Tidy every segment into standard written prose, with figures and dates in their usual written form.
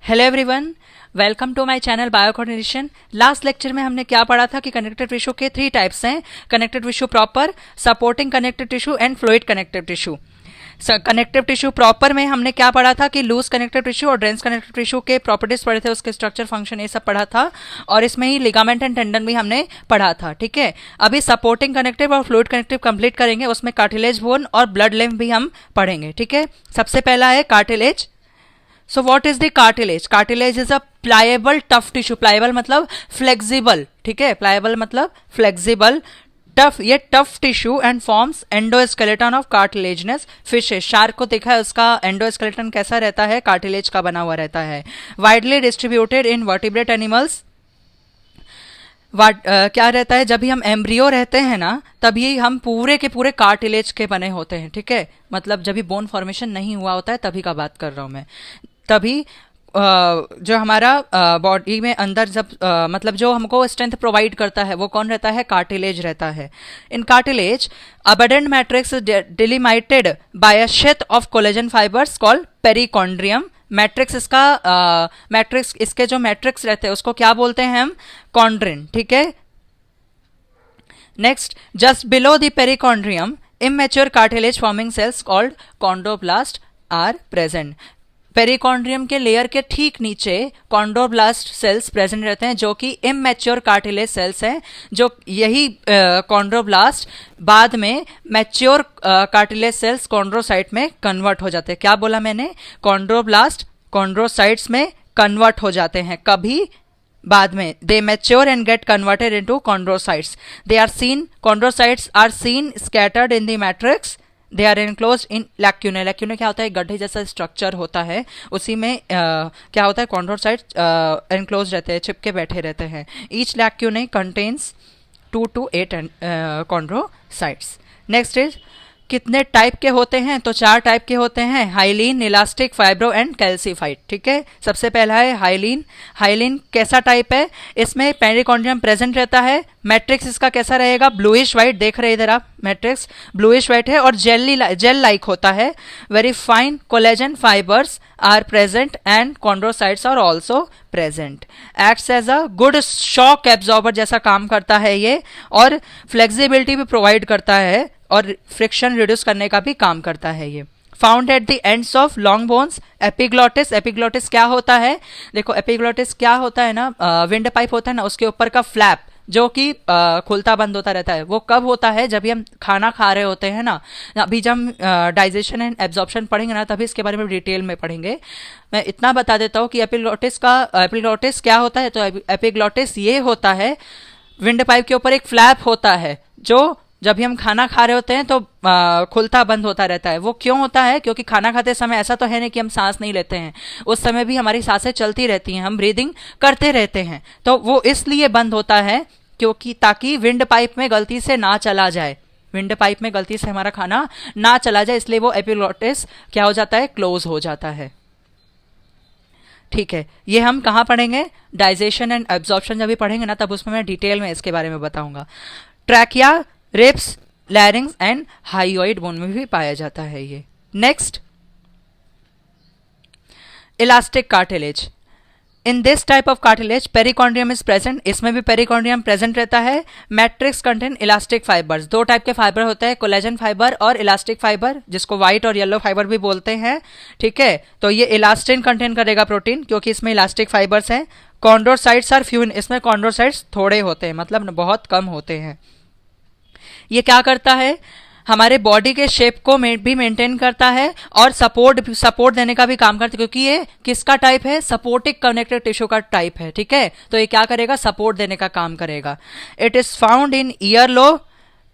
Hello everyone, welcome to my channel biocoordination. Last lecture में हमने क्या पढ़ा था कि कनेक्टिव टिश्यू के 3 टाइप्स हैं, connective tissue proper, supporting connective tissue and fluid connective tissue. Connective tissue proper में हमने क्या पढ़ा था कि लूज कनेक्टिव टिश्यू और डेंस कनेक्टिव टिश्यू के प्रॉपर्टीज पढ़े थे, उसके स्ट्रक्चर फंक्शन ये सब पढ़ा था, और इसमें ही लिगामेंट एंड टेंडन भी हमने पढ़ा था। ठीक है, अभी सपोर्टिंग कनेक्टिव और फ्लूइड कनेक्टिव कंप्लीट करेंगे, उसमें कार्टिलेज बोन और ब्लड लिम्फ भी हम पढ़ेंगे। ठीक है, सबसे पहला है cartilage. So what is the cartilage? Cartilage is a pliable tough tissue. Pliable मतलब flexible, ठीक है, pliable मतलब flexible, tough, ये tough tissue and forms endoskeleton of cartilaginous fishes. Shark को देखा है, उसका endoskeleton कैसा रहता है, cartilage का बना हुआ रहता है। Widely distributed in vertebrate animals. क्या रहता है, जब भी हम एम्ब्रियो रहते हैं ना, तभी हम पूरे के पूरे कार्टिलेज के बने होते हैं। ठीक है, मतलब जब भी बोन फॉर्मेशन नहीं हुआ होता है तभी का बात कर रहा हूँ मैं। तभी जो हमारा बॉडी में अंदर जब मतलब जो हमको स्ट्रेंथ प्रोवाइड करता है वो कौन रहता है, कार्टिलेज रहता है। In cartilage abundant matrix delimited by a sheath of collagen fibres called perichondrium. Matrix इसका मैट्रिक्स इसके जो मैट्रिक्स रहते हैं उसको क्या बोलते हैं हम, कॉन्ड्रिन। ठीक है, next, just below the perichondrium immature cartilage forming cells called chondroblast are present. Perichondrium के लेयर के ठीक नीचे कॉन्ड्रोब्लास्ट सेल्स प्रेजेंट रहते हैं, जो कि इमेच्योर कार्टिलेज सेल्स हैं। जो यही कॉन्ड्रोब्लास्ट बाद में मैच्योर कार्टिलेज सेल्स कॉन्ड्रोसाइट में कन्वर्ट हो जाते हैं। क्या बोला मैंने, कॉन्ड्रोब्लास्ट कॉन्ड्रोसाइट्स में कन्वर्ट हो जाते हैं कभी बाद में। They mature and get converted into chondrocytes. They are seen, chondrocytes are seen scattered in the matrix. They are enclose in lacunae. Lacunae क्या होता है, गड्ढे जैसा स्ट्रक्चर होता है, उसी में क्या होता है, कॉन्ड्रोसाइट्स एनक्लोज रहते हैं, चिपके बैठे रहते हैं। Each lacunae contains 2 to 8 chondrocytes. Next is, कितने टाइप के होते हैं, तो 4 टाइप के होते हैं, hyaline, elastic, fibro and calcified. ठीक है, सबसे पहला है हाइलिन। हाइलिन कैसा टाइप है, इसमें पेरिकॉन्ड्रियम प्रेजेंट रहता है। मैट्रिक्स इसका कैसा रहेगा, ब्लूइश व्हाइट, देख रहे इधर आप, मैट्रिक्स ब्लूइश व्हाइट है और जेल लाइक होता है। Very fine collagen fibres are present and chondrocytes are also present. Acts as a good shock absorber जैसा काम करता है ये, और फ्लेक्सिबिलिटी भी प्रोवाइड करता है और फ्रिक्शन रिड्यूस करने का भी काम करता है ये। Found at the ends of long bones. Epiglottis, epiglottis क्या होता है, देखो एपिग्लोटिस क्या होता है ना, विंड पाइप होता है ना, उसके ऊपर का फ्लैप जो कि खुलता बंद होता रहता है, वो कब होता है, जब भी हम खाना खा रहे होते हैं ना। अभी जब हम डाइजेशन एंड एब्जॉर्प्शन पढ़ेंगे ना, तभी इसके बारे में डिटेल में पढ़ेंगे। मैं इतना बता देता हूँ कि एपिग्लोटिस क्या होता है, तो एपिग्लोटिस ये होता है, विंड पाइप के ऊपर एक फ्लैप होता है जो जब भी हम खाना खा रहे होते हैं तो खुलता बंद होता रहता है। वो क्यों होता है, क्योंकि खाना खाते समय ऐसा तो है नहीं कि हम सांस नहीं लेते हैं, उस समय भी हमारी सांसें चलती रहती हैं, हम ब्रीदिंग करते रहते हैं, तो वो इसलिए बंद होता है क्योंकि ताकि विंड पाइप में गलती से ना चला जाए, विंड पाइप में गलती से हमारा खाना ना चला जाए, इसलिए वो एपिग्लोटिस क्या हो जाता है, क्लोज हो जाता है। ठीक है, ये हम कहाँ पढ़ेंगे, डाइजेशन एंड एब्जॉर्प्शन जब भी पढ़ेंगे ना, तब उसमें मैं डिटेल में इसके बारे में बताऊंगा। Trachea, ribs, larynx and hyoid bone में भी पाया जाता है ये। Next, elastic cartilage. In this type of cartilage perichondrium is present, इसमें भी पेरिकॉन्ड्रियम प्रेजेंट रहता है। Matrix contain elastic fibres. 2 type के फाइबर होते हैं, कोलेजन फाइबर और इलास्टिक फाइबर, जिसको व्हाइट और येलो फाइबर भी बोलते हैं। ठीक है, तो ये इलास्टिन कंटेन करेगा प्रोटीन, क्योंकि इसमें इलास्टिक फाइबर्स हैं। कॉन्ड्रोसाइट्स आर फ्यू, इसमें कॉन्ड्रोसाइट्स थोड़े होते हैं, मतलब बहुत कम होते हैं। ये क्या करता है, हमारे बॉडी के शेप को भी मेंटेन करता है और सपोर्ट देने का भी काम करता है, क्योंकि ये किसका टाइप है, सपोर्टिव कनेक्टिव टिश्यू का टाइप है। ठीक है, तो ये क्या करेगा, सपोर्ट देने का काम करेगा। It is found in ear lobe,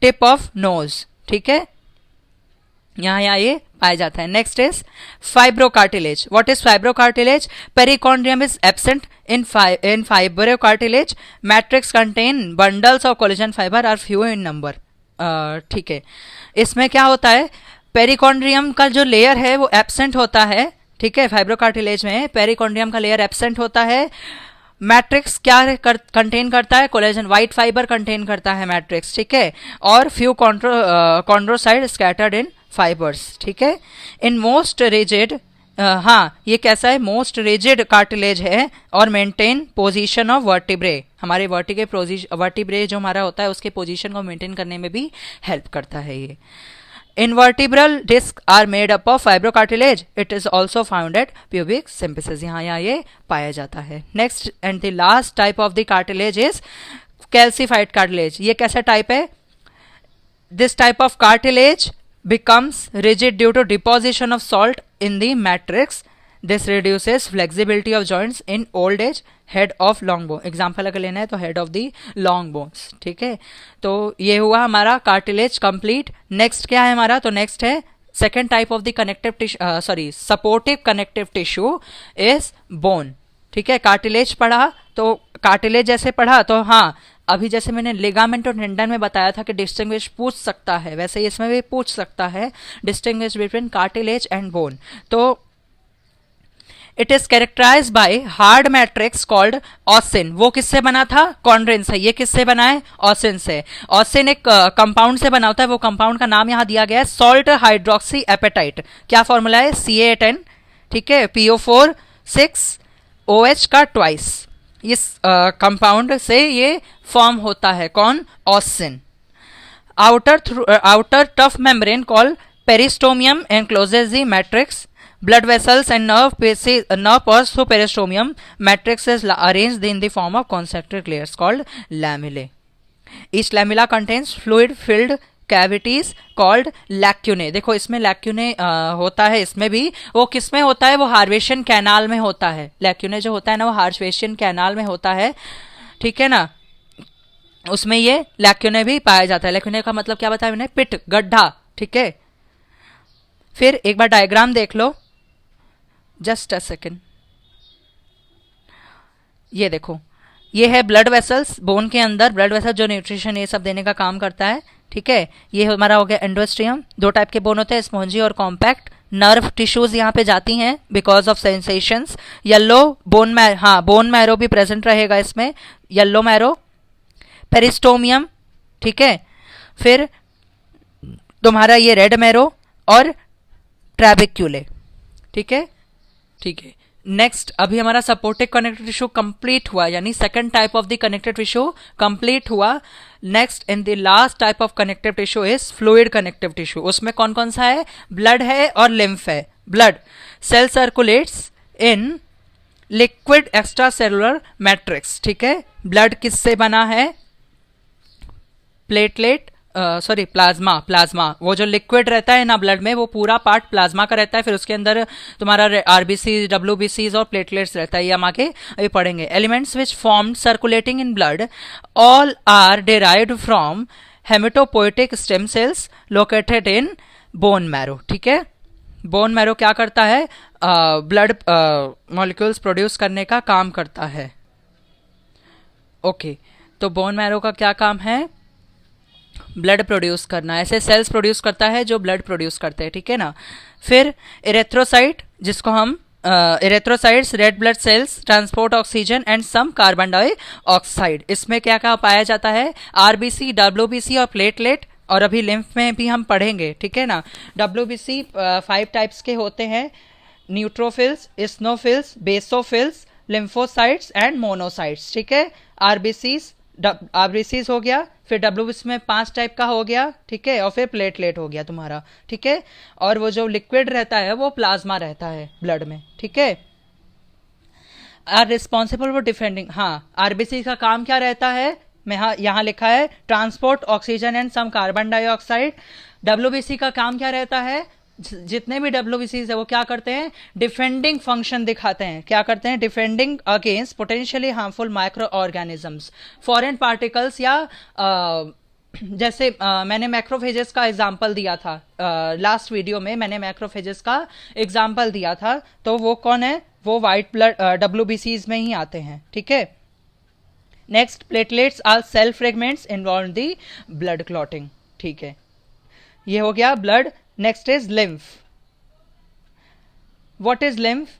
tip of nose. ठीक है, यहाँ ये पाया जाता है। Next is fibrocartilage. What is fibrocartilage, perichondrium is absent in fibrocartilage. Matrix contain bundles of collagen fibre are few in number. ठीक है, इसमें क्या होता है, पेरिकॉन्ड्रियम का जो लेयर है वो एब्सेंट होता है। ठीक है, फाइब्रोकार्टिलेज में पेरिकॉन्ड्रियम का लेयर एब्सेंट होता है। मैट्रिक्स क्या कंटेन करता है, कोलेजन व्हाइट फाइबर कंटेन करता है मैट्रिक्स। ठीक है, और फ्यू कॉन्ड्रोसाइड स्कैटर्ड इन fibers. ठीक है, in most rigid हाँ, ये कैसा है, मोस्ट रिजिड कार्टिलेज है और मेंटेन पोजीशन ऑफ वर्टिब्रे, हमारे वर्टिब्रे जो हमारा होता है उसके पोजीशन को मेंटेन करने में भी हेल्प करता है ये। Intervertebral disc are made up of fibrocartilage, it is also found at pubic symphysis, यहाँ ये पाया जाता है। Next and the last type of the cartilage is calcified cartilage. ये कैसा टाइप है? This type of cartilage becomes rigid due to deposition of salt in the matrix. This reduces flexibility of joints in old age. Head of long bone, example अगर लेना है तो head of the long bones, ठीक है। तो ये हुआ हमारा कार्टिलेज कंप्लीट। नेक्स्ट क्या है हमारा? तो नेक्स्ट है second type of the connective tissue, supportive connective tissue is bone, ठीक है। कार्टिलेज पढ़ा तो कार्टिलेज जैसे पढ़ा तो हाँ, अभी जैसे मैंने लिगामेंट और टेंडन में बताया था कि डिस्टिंग्विश पूछ सकता है, वैसे ही इसमें भी पूछ सकता है distinguish between cartilage and bone. तो it is characterised by hard matrix called ossein. वो किससे बना था? कॉन्ड्रिन से। ये किससे बना है? ऑसिन से। ऑसिन एक कंपाउंड से बना होता है, वो कंपाउंड का नाम यहाँ दिया गया है सॉल्ट हाइड्रोक्सी एपेटाइट। क्या फॉर्मूला है? CA10, ठीक है, PO4 6 OH का ट्वाइस। इस कंपाउंड से ये फॉर्म होता है कौन? ऑसिन। Outer tough membrane called peristomium encloses the matrix. Blood vessels and nerve pass through peristomium. Matrix is arranged in the form of concentric layers called lamellae. Each lamella contains fluid-filled cavities called lacunae. देखो इसमें lacunae होता है, इसमें भी। वो किस में होता है? वो हार्वेशन कैनाल में होता है। lacunae जो होता है ना, वो हार्वेशन कैनाल में होता है, ठीक है ना। उसमें ये lacunae भी पाया जाता है। lacunae का मतलब क्या बताया मैंने? पिट, गड्ढा, ठीक है। फिर एक बार डायग्राम देख लो, जस्ट अ सेकेंड। ये देखो, ये है ब्लड वेसल्स, बोन के अंदर ब्लड वेसल जो न्यूट्रिशन ये सब देने का काम करता है, ठीक है। ये हमारा हो गया एंडोस्ट्रियम। दो टाइप के बोन होते हैं, स्पॉन्जी और कॉम्पैक्ट। नर्व टिश्यूज यहाँ पे जाती हैं because of sensations. Yellow bone marrow, हाँ बोन मैरो भी प्रेजेंट रहेगा इसमें, येलो मैरो। पेरिस्टोमियम, ठीक है। फिर तुम्हारा ये रेड मैरो और ट्रैबिक्यूले, ठीक है, ठीक है। नेक्स्ट अभी हमारा सपोर्टिव कनेक्टिव टिश्यू कंप्लीट हुआ, यानी second type of the connective tissue complete हुआ। Next in the last type of connective tissue is fluid connective tissue. उसमें कौन कौन सा है? ब्लड है और लिम्फ है। Blood cell circulates in liquid extra cellular matrix, ठीक है। ब्लड किससे बना है? Platelet, plasma. वो जो लिक्विड रहता है ना ब्लड में, वो पूरा पार्ट प्लाज्मा का रहता है। फिर उसके अंदर तुम्हारा RBC, WBCs और प्लेटलेट्स रहता है, ये हम आगे अभी पढ़ेंगे। Elements which formed circulating in blood all are derived from haematopoietic stem cells located in bone marrow, ठीक है। बोन मैरो क्या करता है? ब्लड मॉलिक्यूल्स प्रोड्यूस करने का काम करता है। ओके, तो बोन मैरो का क्या काम है? ब्लड प्रोड्यूस करना। ऐसे सेल्स प्रोड्यूस करता है जो ब्लड प्रोड्यूस करते हैं, ठीक है ना। फिर इरेथ्रोसाइट, जिसको हम erythrocytes red blood cells transport oxygen and some carbon dioxide. इसमें क्या क्या पाया जाता है? RBC, WBC और प्लेटलेट। और अभी लिम्फ में भी हम पढ़ेंगे, ठीक है ना। WBC 5 टाइप्स के होते हैं, neutrophils, इस्नोफिल्स, basophils, lymphocytes and monocytes, ठीक है। RBCs हो गया, फिर WBC में 5 टाइप का हो गया, ठीक है, और फिर प्लेटलेट हो गया तुम्हारा, ठीक है। और वो जो लिक्विड रहता है वो प्लाज्मा रहता है ब्लड में, ठीक है। आर रिस्पॉन्सिबल फॉर डिफेंडिंग, हाँ RBC का काम क्या रहता है? मैं यहाँ लिखा है transport oxygen and some carbon dioxide. WBC का काम क्या रहता है? जितने भी WBCs है वो क्या करते हैं? डिफेंडिंग फंक्शन दिखाते हैं। क्या करते हैं? Defending against potentially harmful micro organisms, foreign particles, या जैसे मैंने मैक्रोफेजेस का एग्जांपल दिया था लास्ट वीडियो में, मैंने मैक्रोफेजेस का एग्जांपल दिया था। तो वो कौन है? वो वाइट ब्लड WBCs में ही आते हैं, ठीक है। Next, platelets are cell fragments involve the blood clotting, ठीक है। ये हो गया blood. Next is lymph. What is lymph?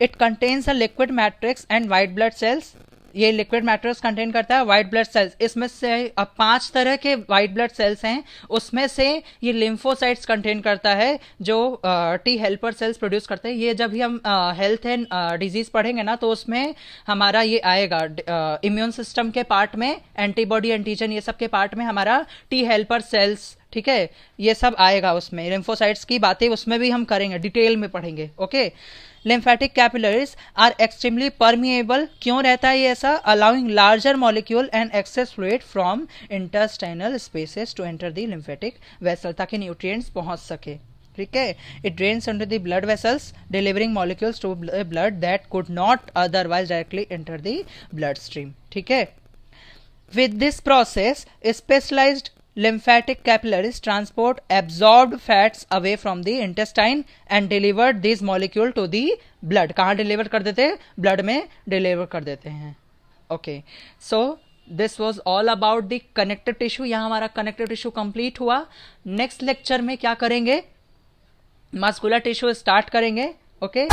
It contains a liquid matrix and white blood cells. ये लिक्विड मैटर्स कंटेन करता है वाइट ब्लड सेल्स। इसमें से अब 5 तरह के वाइट ब्लड सेल्स हैं, उसमें से ये लिम्फोसाइट्स कंटेन करता है जो टी हेल्पर सेल्स प्रोड्यूस करते हैं। ये जब भी हम हेल्थ एंड डिजीज पढ़ेंगे ना तो उसमें हमारा ये आएगा इम्यून सिस्टम के पार्ट में, एंटीबॉडी एंटीजन ये सब के पार्ट में हमारा टी हेल्पर सेल्स, ठीक है, ये सब आएगा उसमें। लिम्फोसाइट्स की बातें उसमें भी हम करेंगे, डिटेल में पढ़ेंगे। Okay, lymphatic capillaries are extremely permeable, क्यों रहता है ये ऐसा? Allowing larger molecule and excess fluid from interstitial spaces to enter the lymphatic vessel, ताकि न्यूट्रिएंट्स पहुंच सके। ठीक है, it drains into the blood vessels delivering molecules to blood that could not otherwise directly enter the blood stream. ठीक है, with this process specialized lymphatic capillaries transport absorbed fats away from the intestine and delivered these molecule to the blood। कहाँ deliver कर देते हैं? Blood में deliver कर देते हैं। Okay, so this was all about the connective tissue. यहाँ हमारा कनेक्टिव टिश्यू कंप्लीट हुआ। नेक्स्ट लेक्चर में क्या करेंगे? मस्कुलर टिश्यू स्टार्ट करेंगे। ओके